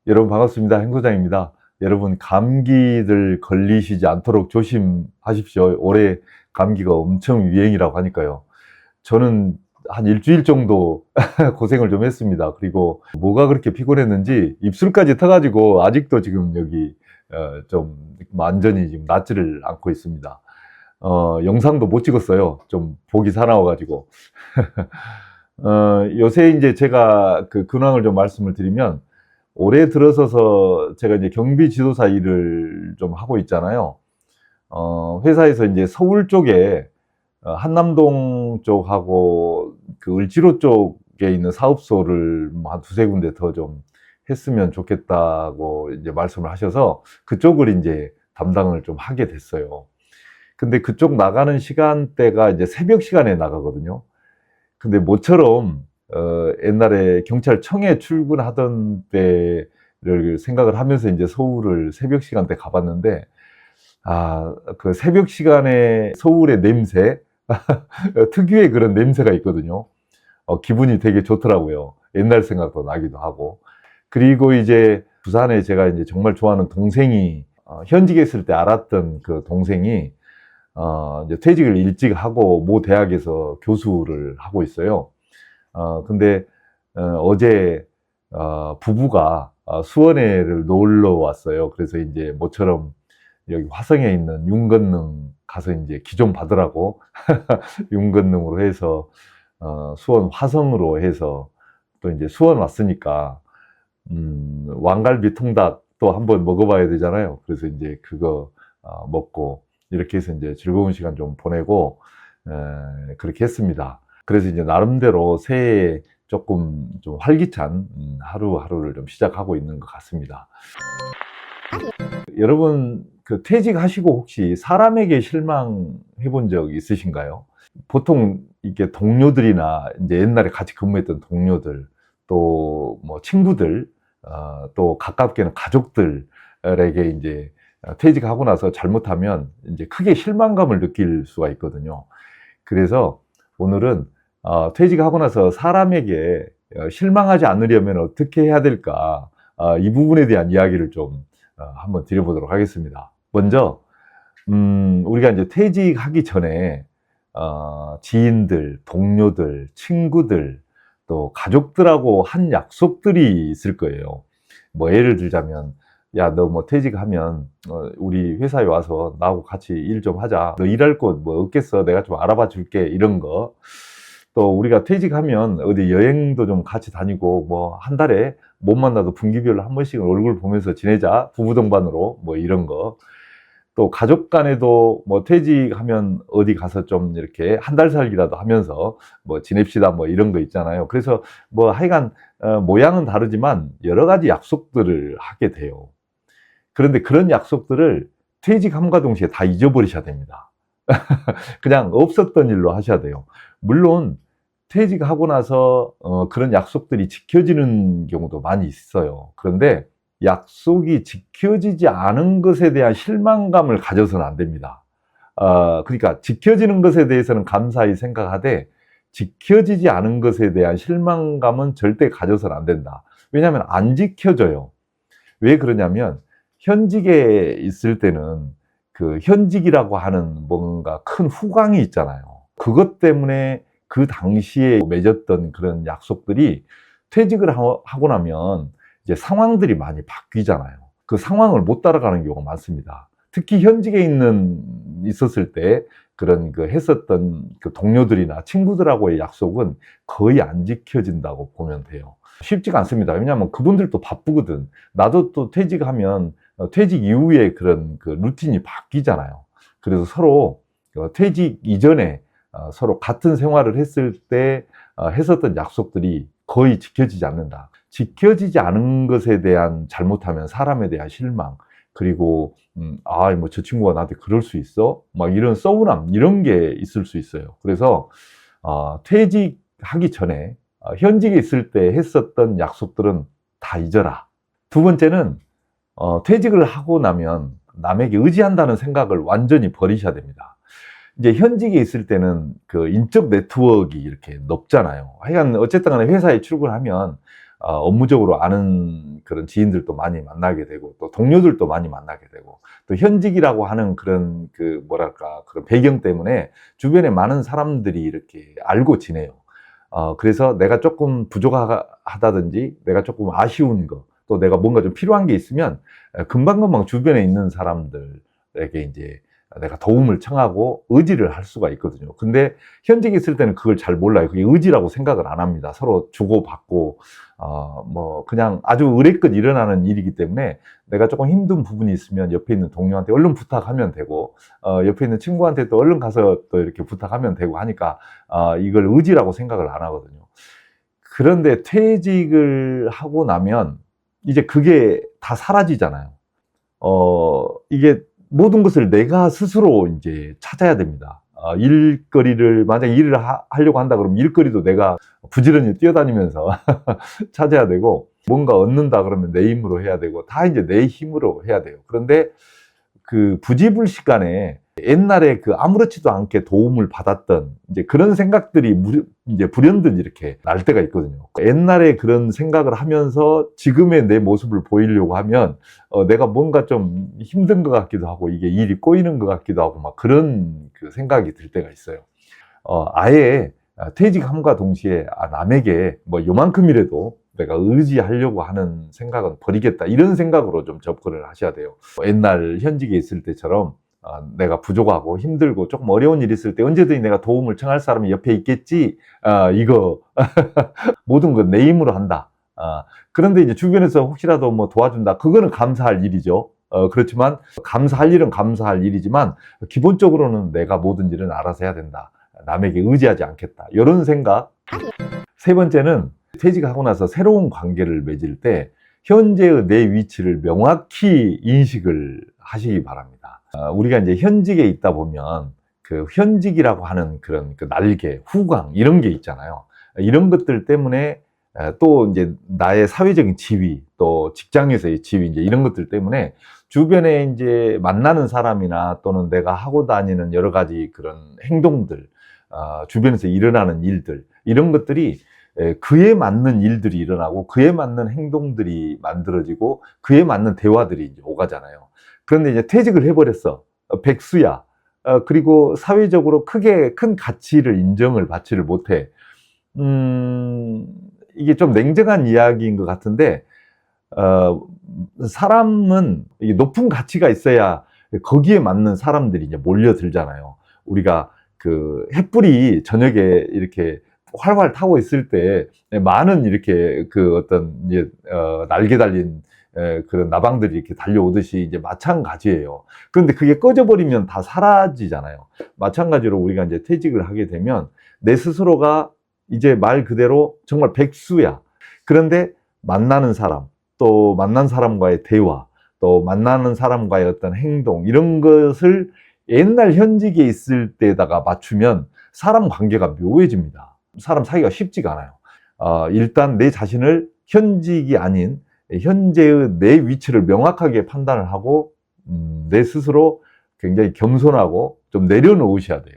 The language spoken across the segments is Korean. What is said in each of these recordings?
여러분 반갑습니다. 행 소장입니다. 여러분 감기들 걸리시지 않도록 조심하십시오. 올해 감기가 엄청 유행이라고 하니까요. 저는 한 일주일 정도 고생을 좀 했습니다. 그리고 뭐가 그렇게 피곤했는지 입술까지 터가지고 아직도 지금 여기 좀 완전히 지금 낫지를 않고 있습니다. 영상도 못 찍었어요. 좀 목이 사나워가지고. 요새 이제 제가 그 근황을 좀 말씀을 드리면, 올해 들어서서 제가 이제 경비 지도사 일을 좀 하고 있잖아요. 회사에서 이제 서울 쪽에 한남동 쪽하고 그 을지로 쪽에 있는 사업소를 뭐 한 두세 군데 더 좀 했으면 좋겠다고 이제 말씀을 하셔서 그쪽을 이제 담당을 좀 하게 됐어요. 근데 그쪽 나가는 시간대가 이제 새벽 시간에 나가거든요. 근데 모처럼 옛날에 경찰청에 출근하던 때를 생각을 하면서 이제 서울을 새벽 시간대 가봤는데, 그 새벽 시간에 서울의 냄새, 특유의 그런 냄새가 있거든요. 기분이 되게 좋더라고요. 옛날 생각도 나기도 하고. 그리고 이제 부산에 제가 이제 정말 좋아하는 동생이, 현직에 있을 때 알았던 그 동생이, 이제 퇴직을 일찍 하고 모 대학에서 교수를 하고 있어요. 근데 어제 부부가 수원에를 놀러 왔어요. 그래서 이제 모처럼 여기 화성에 있는 윤건능 가서 이제 기 좀 받으라고 윤건능으로 해서 수원 화성으로 해서 또 이제 수원 왔으니까 왕갈비 통닭 또 한번 먹어봐야 되잖아요. 그래서 이제 그거 먹고 이렇게 해서 이제 즐거운 시간 좀 보내고 그렇게 했습니다. 그래서 이제 나름대로 새해에 조금 좀 활기찬 하루하루를 좀 시작하고 있는 것 같습니다. 여러분 그 퇴직하시고 혹시 사람에게 실망해 본 적 있으신가요? 보통 이렇게 동료들이나 이제 옛날에 같이 근무했던 동료들, 또 뭐 친구들, 또 가깝게는 가족들에게 이제 퇴직하고 나서 잘못하면 이제 크게 실망감을 느낄 수가 있거든요. 그래서 오늘은 퇴직하고 나서 사람에게 실망하지 않으려면 어떻게 해야 될까, 이 부분에 대한 이야기를 좀 한번 드려보도록 하겠습니다. 먼저 우리가 이제 퇴직하기 전에 지인들, 동료들, 친구들, 또 가족들하고 한 약속들이 있을 거예요. 뭐 예를 들자면, 야, 너 뭐 퇴직하면 우리 회사에 와서 나하고 같이 일 좀 하자. 너 일할 곳 뭐 없겠어? 내가 좀 알아봐 줄게. 이런 거. 또 우리가 퇴직하면 어디 여행도 좀 같이 다니고, 뭐 한 달에 못 만나도 분기별로 한 번씩은 얼굴 보면서 지내자. 부부 동반으로 뭐 이런 거. 또 가족 간에도 뭐 퇴직하면 어디 가서 좀 이렇게 한 달 살기라도 하면서 뭐 지냅시다 뭐 이런 거 있잖아요. 그래서 뭐 하여간 모양은 다르지만 여러 가지 약속들을 하게 돼요. 그런데 그런 약속들을 퇴직함과 동시에 다 잊어버리셔야 됩니다. 그냥 없었던 일로 하셔야 돼요. 물론 퇴직하고 나서 그런 약속들이 지켜지는 경우도 많이 있어요. 그런데 약속이 지켜지지 않은 것에 대한 실망감을 가져서는 안 됩니다. 그러니까 지켜지는 것에 대해서는 감사히 생각하되 지켜지지 않은 것에 대한 실망감은 절대 가져서는 안 된다. 왜냐하면 안 지켜져요. 왜 그러냐면 현직에 있을 때는 그 현직이라고 하는 뭔가 큰 후광이 있잖아요. 그것 때문에 그 당시에 맺었던 그런 약속들이 퇴직을 하고 나면 이제 상황들이 많이 바뀌잖아요. 그 상황을 못 따라가는 경우가 많습니다. 특히 현직에 있었을 때 그런 그 했었던 그 동료들이나 친구들하고의 약속은 거의 안 지켜진다고 보면 돼요. 쉽지가 않습니다. 왜냐하면 그분들도 바쁘거든. 나도 또 퇴직하면 퇴직 이후에 그런 그 루틴이 바뀌잖아요. 그래서 서로 퇴직 이전에 서로 같은 생활을 했을 때 했었던 약속들이 거의 지켜지지 않는다. 지켜지지 않은 것에 대한 잘못하면 사람에 대한 실망, 그리고 뭐 저 친구가 나한테 그럴 수 있어? 막 이런 서운함, 이런 게 있을 수 있어요. 그래서 퇴직하기 전에 현직에 있을 때 했었던 약속들은 다 잊어라. 두 번째는 퇴직을 하고 나면 남에게 의지한다는 생각을 완전히 버리셔야 됩니다. 이제 현직에 있을 때는 그 인적 네트워크가 이렇게 높잖아요. 하여간 어쨌든 간에 회사에 출근하면 업무적으로 아는 그런 지인들도 많이 만나게 되고, 또 동료들도 많이 만나게 되고, 또 현직이라고 하는 그런 뭐랄까, 그런 배경 때문에 주변에 많은 사람들이 이렇게 알고 지내요. 그래서 내가 조금 부족하다든지, 내가 조금 아쉬운 거, 또 내가 뭔가 좀 필요한 게 있으면, 금방금방 주변에 있는 사람들에게 이제 내가 도움을 청하고 의지를 할 수가 있거든요. 근데 현직에 있을 때는 그걸 잘 몰라요. 그게 의지라고 생각을 안 합니다. 서로 주고받고, 뭐, 그냥 아주 의례껏 일어나는 일이기 때문에 내가 조금 힘든 부분이 있으면 옆에 있는 동료한테 얼른 부탁하면 되고, 옆에 있는 친구한테 또 얼른 가서 또 이렇게 부탁하면 되고 하니까, 이걸 의지라고 생각을 안 하거든요. 그런데 퇴직을 하고 나면 이제 그게 다 사라지잖아요. 이게 모든 것을 내가 스스로 이제 찾아야 됩니다. 일거리를, 만약 일을 하려고 한다 그러면 일거리도 내가 부지런히 뛰어다니면서 찾아야 되고, 뭔가 얻는다 그러면 내 힘으로 해야 되고, 다 이제 내 힘으로 해야 돼요. 그런데 그 부지불식간에 옛날에 그 아무렇지도 않게 도움을 받았던 이제 그런 생각들이 이제 불현듯 이렇게 날 때가 있거든요. 옛날에 그런 생각을 하면서 지금의 내 모습을 보이려고 하면 내가 뭔가 좀 힘든 것 같기도 하고, 이게 일이 꼬이는 것 같기도 하고, 막 그런 그 생각이 들 때가 있어요. 아예 퇴직함과 동시에 남에게 뭐 요만큼이라도 내가 의지하려고 하는 생각은 버리겠다, 이런 생각으로 좀 접근을 하셔야 돼요. 옛날 현직에 있을 때처럼 내가 부족하고 힘들고 조금 어려운 일이 있을 때 언제든지 내가 도움을 청할 사람이 옆에 있겠지, 이거 모든 건 내 힘으로 한다. 그런데 이제 주변에서 혹시라도 뭐 도와준다, 그거는 감사할 일이죠. 그렇지만 감사할 일은 감사할 일이지만 기본적으로는 내가 모든 일은 알아서 해야 된다, 남에게 의지하지 않겠다, 이런 생각. 세 번째는 퇴직하고 나서 새로운 관계를 맺을 때 현재의 내 위치를 명확히 인식을 하시기 바랍니다. 우리가 이제 현직에 있다 보면 그 현직이라고 하는 그런 그 날개, 후광, 이런 게 있잖아요. 이런 것들 때문에 또 이제 나의 사회적인 지위, 또 직장에서의 지위, 이제 이런 것들 때문에 주변에 이제 만나는 사람이나 또는 내가 하고 다니는 여러 가지 그런 행동들, 주변에서 일어나는 일들, 이런 것들이 그에 맞는 일들이 일어나고 그에 맞는 행동들이 만들어지고 그에 맞는 대화들이 이제 오가잖아요. 그런데 이제 퇴직을 해버렸어. 백수야. 그리고 사회적으로 크게 큰 가치를 인정을 받지를 못해. 이게 좀 냉정한 이야기인 것 같은데, 사람은 이게 높은 가치가 있어야 거기에 맞는 사람들이 이제 몰려들잖아요. 우리가 그 햇불이 저녁에 이렇게 활활 타고 있을 때 많은 이렇게 그 어떤 이제 날개 달린 그런 나방들이 이렇게 달려오듯이 이제 마찬가지예요. 그런데 그게 꺼져버리면 다 사라지잖아요. 마찬가지로 우리가 이제 퇴직을 하게 되면 내 스스로가 이제 말 그대로 정말 백수야. 그런데 만나는 사람, 또 만난 사람과의 대화, 또 만나는 사람과의 어떤 행동, 이런 것을 옛날 현직에 있을 때다가 맞추면 사람 관계가 묘해집니다. 사람 사귀기가 쉽지가 않아요. 일단 내 자신을 현직이 아닌 현재의 내 위치를 명확하게 판단을 하고, 내 스스로 굉장히 겸손하고 좀 내려놓으셔야 돼요.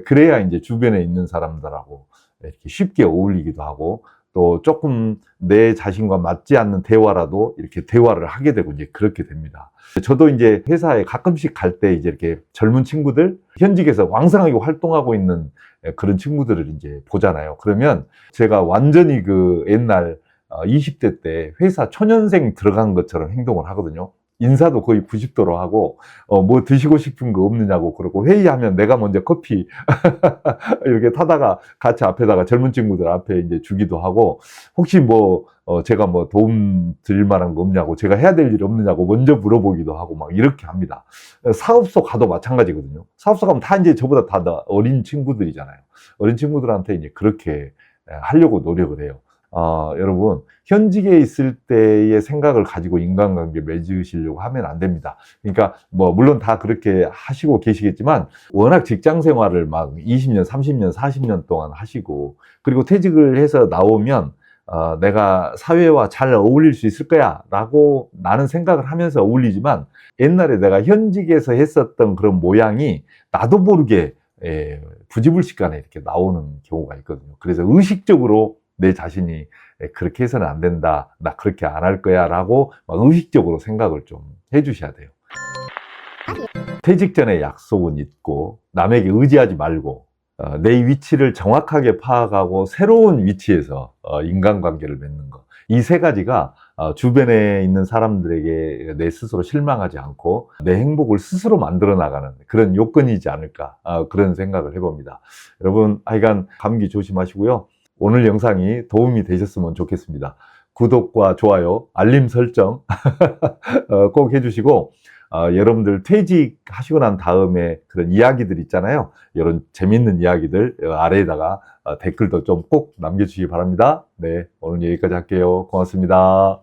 그래야 이제 주변에 있는 사람들하고 이렇게 쉽게 어울리기도 하고, 또 조금 내 자신과 맞지 않는 대화라도 이렇게 대화를 하게 되고 이제 그렇게 됩니다. 저도 이제 회사에 가끔씩 갈 때 이제 이렇게 젊은 친구들, 현직에서 왕성하게 활동하고 있는 그런 친구들을 이제 보잖아요. 그러면 제가 완전히 그 옛날 20대 때 회사 초년생 들어간 것처럼 행동을 하거든요. 인사도 거의 90도로 하고, 뭐 드시고 싶은 거 없느냐고 그러고, 회의하면 내가 먼저 커피 이렇게 타다가 같이 앞에다가 젊은 친구들 앞에 이제 주기도 하고, 혹시 뭐 제가 뭐 도움 드릴 만한 거 없냐고, 제가 해야 될 일 없느냐고 먼저 물어보기도 하고 막 이렇게 합니다. 사업소 가도 마찬가지거든요. 사업소 가면 다 이제 저보다 다 어린 친구들이잖아요. 어린 친구들한테 이제 그렇게 하려고 노력을 해요. 여러분, 현직에 있을 때의 생각을 가지고 인간관계 맺으시려고 하면 안 됩니다. 그러니까 뭐 물론 다 그렇게 하시고 계시겠지만, 워낙 직장 생활을 막 20년, 30년, 40년 동안 하시고, 그리고 퇴직을 해서 나오면 내가 사회와 잘 어울릴 수 있을 거야 라고 나는 생각을 하면서 어울리지만, 옛날에 내가 현직에서 했었던 그런 모양이 나도 모르게 부지불식간에 이렇게 나오는 경우가 있거든요. 그래서 의식적으로 내 자신이 그렇게 해서는 안 된다, 나 그렇게 안 할 거야 라고 막 의식적으로 생각을 좀 해주셔야 돼요. 퇴직 전에 약속은 잊고 남에게 의지하지 말고 내 위치를 정확하게 파악하고 새로운 위치에서 인간관계를 맺는 것. 이 세 가지가 주변에 있는 사람들에게 내 스스로 실망하지 않고 내 행복을 스스로 만들어 나가는 그런 요건이지 않을까, 그런 생각을 해봅니다. 여러분 하여간 감기 조심하시고요. 오늘 영상이 도움이 되셨으면 좋겠습니다. 구독과 좋아요, 알림 설정 꼭 해주시고 여러분들 퇴직하시고 난 다음에 그런 이야기들 있잖아요. 이런 재밌는 이야기들 아래에다가 댓글도 좀 꼭 남겨주시기 바랍니다. 네, 오늘 여기까지 할게요. 고맙습니다.